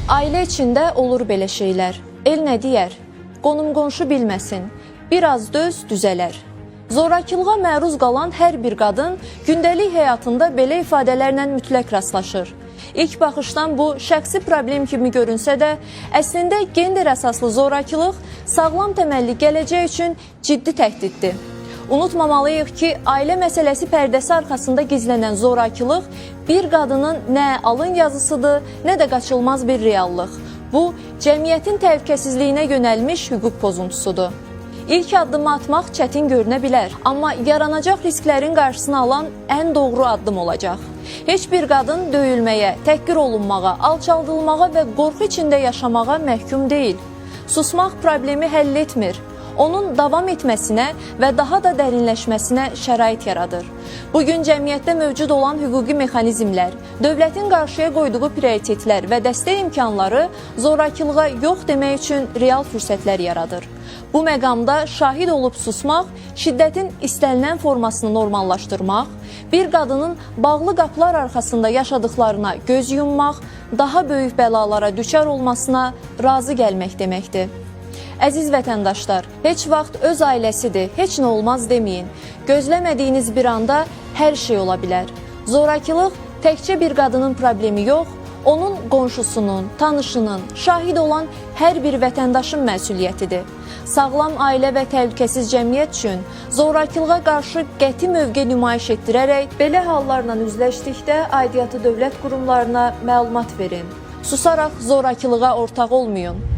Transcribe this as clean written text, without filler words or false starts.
Ailə içində olur belə şeylər. El nə deyər? Qonum-qonşu bilməsin. Biraz döz, düzələr. Zorakılığa məruz qalan hər bir qadın gündəlik həyatında belə ifadələrlə mütləq rastlaşır. İlk baxışdan bu şəxsi problem kimi görünsə də, əslində gender əsaslı zorakılıq sağlam təməlli gələcək üçün ciddi təhdiddir. Unutmamalıyıq ki, ailə məsələsi pərdəsi arxasında gizlənən zorakılıq bir qadının nə alın yazısıdır, nə də qaçılmaz bir reallıq. Bu, cəmiyyətin təhlükəsizliyinə yönəlmiş hüquq pozuntusudur. İlk addımı atmaq çətin görünə bilər, amma yaranacaq risklərin qarşısını alan ən doğru addım olacaq. Heç bir qadın döyülməyə, təhqir olunmağa, alçaldılmağa və qorxu içində yaşamağa məhkum deyil. Susmaq problemi həll etmir. Onun davam etməsinə və daha da dərinləşməsinə şərait yaradır. Bugün cəmiyyətdə mövcud olan hüquqi mexanizmlər, dövlətin qarşıya qoyduğu prioritetlər və dəstək imkanları zorakılığa yox demək üçün real fürsətlər yaradır. Bu məqamda şahid olub susmaq, şiddətin istənilən formasını normallaşdırmaq, bir qadının bağlı qapılar arxasında yaşadıklarına göz yummaq, daha böyük bəlalara düçar olmasına razı gəlmək deməkdir. Əziz vətəndaşlar, heç vaxt öz ailəsidir, heç nə olmaz deməyin. Gözləmədiyiniz bir anda hər şey ola bilər. Zorakılıq təkcə bir qadının problemi yox, onun qonşusunun, tanışının, şahid olan hər bir vətəndaşın məsuliyyətidir. Sağlam ailə və təhlükəsiz cəmiyyət üçün zorakılığa qarşı qəti mövqe nümayiş etdirərək belə hallarla üzləşdikdə aidiyyatı dövlət qurumlarına məlumat verin. Susaraq zorakılığa ortaq olmayın.